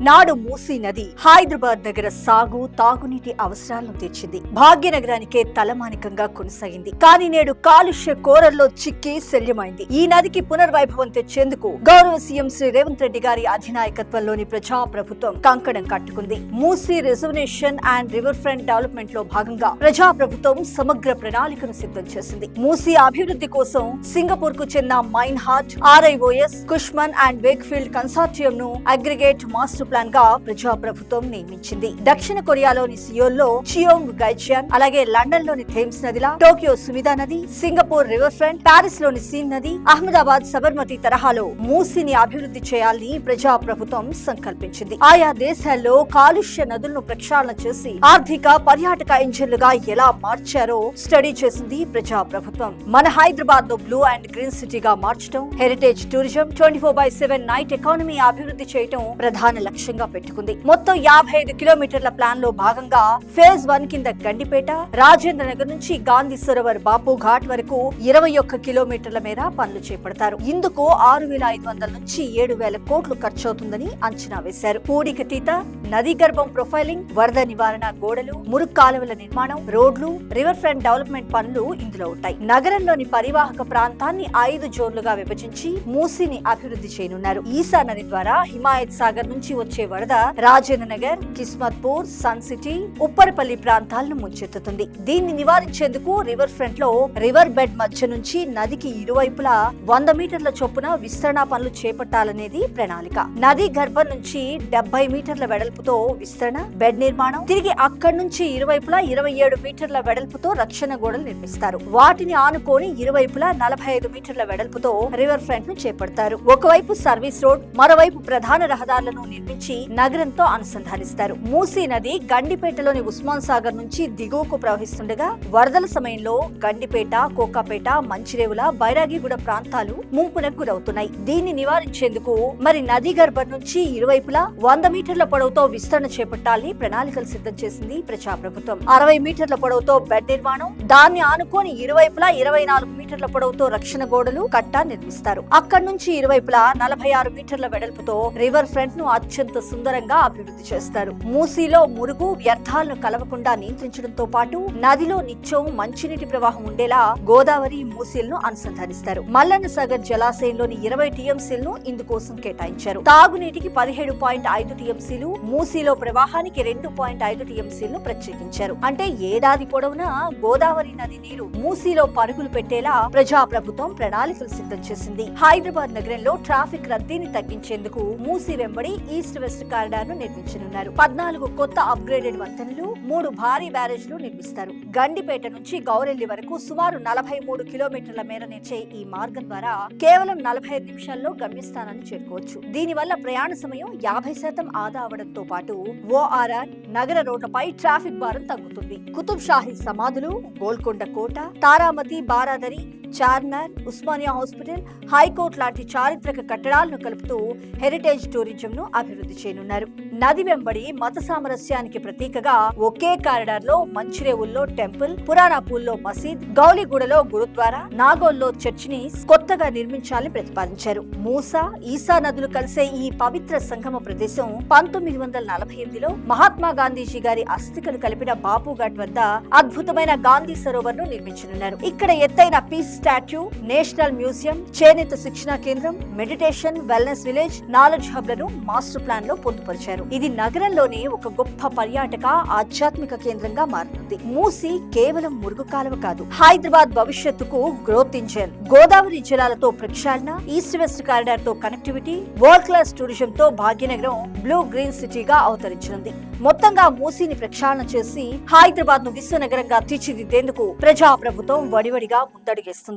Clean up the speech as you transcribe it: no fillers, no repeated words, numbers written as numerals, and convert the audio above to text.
నాడు మూసీ నది హైదరాబాద్ నగర సాగు తాగునీటి అవసరాలను తీర్చింది. భాగ్యనగరానికే తలమానికంగా కొనసాగింది. కానీ నేడు కాలుష్య కోరల్లో చిక్కి శల్యమైంది. ఈ నదికి పునర్వైభవం తెచ్చేందుకు గౌరవ సీఎం శ్రీ రేవంత్ రెడ్డి గారి అధినాయకత్వంలోని ప్రజా ప్రభుత్వం కంకణం కట్టుకుంది. Musi reservation and river front development లో భాగంగా ప్రజా ప్రభుత్వం సమగ్ర ప్రణాళికను సిద్ధం చేసింది. మూసీ అభివృద్ధి కోసం సింగపూర్ కు చెందిన Meinhardt, RIOS, Cushman and Wakefield consortium ను అగ్రిగేట్ మాస్టర్ ప్లాన్ గా ప్రజా ప్రభుత్వం నియమించింది. దక్షిణ కొరియాలోని సియోల్ లో చియోంగ్ గైచియాన్, అలాగే లండన్ లోని థేమ్స్ నదిలా, టోక్యో సుమిదా నది, సింగపూర్ రివర్ ఫ్రంట్, పారిస్ లోని సీన్ నది, అహ్మదాబాద్ సబర్మతి తరహాలో మూసీని అభివృద్ధి చేయాలని ప్రజా ప్రభుత్వం సంకల్పించింది. ఆయా దేశాల్లో కాలుష్య నదులను ప్రక్షాళన చేసి ఆర్థిక పర్యాటక ఇంజన్లుగా ఎలా మార్చారో స్టడీ చేసింది ప్రజా ప్రభుత్వం. మన హైదరాబాద్ ను బ్లూ అండ్ గ్రీన్ సిటీగా మార్చడం, హెరిటేజ్ టూరిజం, 24/7 నైట్ ఎకానమీ అభివృద్ధి చేయడం ప్రధాన లక్ష్యంగా పెట్టుకుంది. మొత్తం 55 కిలోమీటర్ల ప్లాన్ లో భాగంగా ఫేజ్ 1 కింద గండిపేట, రాజేంద్ర నగర్ నుంచి గాంధీ సరోవర్ బాపు ఘాట్ వరకు 21 కిలోమీటర్ల మేర పనులు చేపడతారు. ఇందుకు 6,500 నుంచి 7,000 కోట్లు ఖర్చవుతుందని అంచనా వేశారు. పూడికతీత, నదీ గర్భం ప్రొఫైలింగ్, వరద నివారణ గోడలు, మురుగు కాలువల నిర్మాణం, రోడ్లు, రివర్ ఫ్రంట్ డెవలప్మెంట్ పనులు ఇందులో ఉంటాయి. నగరంలోని పరివాహక ప్రాంతాన్ని 5 జోన్లుగా విభజించి మూసీని అభివృద్ధి చేయనున్నారు. ఈసా నది ద్వారా హిమాయత్ సాగర్ నుంచి వచ్చే వరద రాజేంద్ర నగర్, కిస్మత్పూర్, సన్ సిటీ, ఉప్పరపల్లి ప్రాంతాలను ముంచెత్తుతుంది. దీన్ని నివారించేందుకు రివర్ ఫ్రంట్ లో రివర్ బెడ్ మధ్య నుంచి నదికి ఇరువైపులా 100 మీటర్ల చొప్పున విస్తరణ పనులు చేపట్టాలనేది ప్రణాళిక. నది గర్భం నుంచి 70 మీటర్ల వెడల్పుతో విస్తరణ, బెడ్ నిర్మాణం, తిరిగి అక్కడి నుంచి ఇరువైపులా 27 మీటర్ల వెడల్పుతో రక్షణ గోడలు నిర్మిస్తారు. వాటిని ఆనుకొని ఇరువైపులా 45 మీటర్ల వెడల్పుతో రివర్ ఫ్రంట్ ను చేపడతారు. ఒకవైపు సర్వీస్ రోడ్, మరోవైపు ప్రధాన రహదారులను నిర్మించి నగరంతో అనుసంధానిస్తారు. మూసీ నది గండిపేటలోని ఉస్మాన్ సాగర్ నుంచి దిగువకు ప్రవహిస్తుండగా వరదల సమయంలో గండిపేట, కోకాపేట, మంచిరేవుల, బైరాగిగూడ ప్రాంతాలు ముంపునకు గురవుతున్నాయి. దీన్ని నివారించేందుకు మరి నది గర్భం నుంచి ఇరువైపులా 100 మీటర్ల పొడవుతో విస్తరణ చేపట్టాలని ప్రణాళికలు సిద్ధం చేసింది ప్రజా ప్రభుత్వం. 60 మీటర్ల పొడవుతో బెడ్ నిర్మాణం, దాన్ని ఆనుకొని ఇరువైపులా 24 మీటర్ల పొడవుతో రక్షణ గోడలు, కట్ట నిర్మిస్తారు. అక్కడి నుంచి ఇరువైపులా 46 మీటర్ల వెడల్పుతో రివర్ ఫ్రంట్ ను అత్యంత సుందరంగా అభివృద్ధి చేస్తారు. మూసీలో మురుగు, వ్యర్థాలను కలవకుండా నియంత్రించడంతో పాటు నదిలో నిత్యం మంచినీటి ప్రవాహం ఉండేలా గోదావరి, మూసీలను అనుసంధానిస్తారు. మల్లన్న సాగర్ జలాశయంలోని 20 టీఎంసీలను ఇందుకోసం కేటాయించారు. తాగునీటికి 17.5 టీఎంసీలు, మూసీలో ప్రవాహానికి 2.5 టీఎంసీలను ప్రత్యేకించారు. అంటే ఏడాది పొడవునా గోదావరి నది నీరు మూసీలో పరుగులు పెట్టేలా ప్రజా ప్రభుత్వం ప్రణాళికలు సిద్ధం చేసింది. హైదరాబాద్ నగరంలో ట్రాఫిక్ రద్దీని తగ్గించేందుకు మూసీ వెంబడి ఈస్ట్ వెస్ట్ కారిడార్ ను నిర్మించనున్నారు. 14 కొత్త అప్గ్రేడెడ్ వంతెనలు, 3 భారీ బ్యారేజ్లు నిర్మిస్తారు. గండిపేట నుంచి గౌరెల్లి వరకు సుమారు 43 కిలోమీటర్ల మేర నిలిచే ఈ మార్గం ద్వారా కేవలం 45 నిమిషాల్లో గమ్యస్థానాన్ని చేరుకోవచ్చు. దీనివల్ల ప్రయాణ సమయం 50% ఆదా అవడంతో పాటు ORR, నగర రోడ్లపై ట్రాఫిక్ భారం తగ్గుతుంది. కుతుబ్ షాహీ సమాధులు, గోల్కొండ కోట, తారామతి, బారాదరి, చార్మినార్, ఉస్మానియా హాస్పిటల్, హైకోర్టు లాంటి చారిత్రక కట్టడాలను కలుపుతూ హెరిటేజ్ టూరిజం ను అభివృద్ధి చేయనున్నారు. నది వెంబడి మత సామరస్యానికి ప్రతీకగా ఒకే కారిడార్ లో మంచిరేవుల్లో టెంపుల్, పురాణాపూల్లో మసీద్, గౌలిగూడలో గురుద్వారా, నాగోల్లో చర్చిని కొత్తగా నిర్మించాలని ప్రతిపాదించారు. మూసా, ఈసా నదులు కలిసే ఈ పవిత్ర సంగమ ప్రదేశం 1948లో మహాత్మా గాంధీజీ గారి అస్థికలు కలిపిన బాపుఘాట్ వద్ద అద్భుతమైన గాంధీ సరోవర్ ను నిర్మించనున్నారు. ఇక్కడ ఎత్తైన పీస్ స్టాట్యూ, నేషనల్ మ్యూజియం, చేనేత శిక్షణా కేంద్రం, meditation, wellness village, knowledge hub లను మాస్టర్ ప్లాన్ లో పొందుపరిచారు. ఇది నగరంలోనే ఒక గొప్ప పర్యాటక, ఆధ్యాత్మిక కేంద్రంగా మారుతుంది. మూసీ కేవలం మురుగు కాలువ కాదు, హైదరాబాద్ భవిష్యత్తుకు గ్రోత్ ఇంజన్. గోదావరి జలాలతో ప్రక్షాళన, ఈస్ట్ వెస్ట్ కారిడార్ తో కనెక్టివిటీ, వరల్డ్ క్లాస్ టూరిజం తో భాగ్యనగరం బ్లూ గ్రీన్ సిటీగా అవతరించనుంది. మొత్తంగా మూసీని ప్రక్షాళన చేసి హైదరాబాద్ ను విశ్వ నగరంగా తీర్చిదిద్దేందుకు ప్రజా ప్రభుత్వం వడివడిగా ముందడుగేస్తుంది.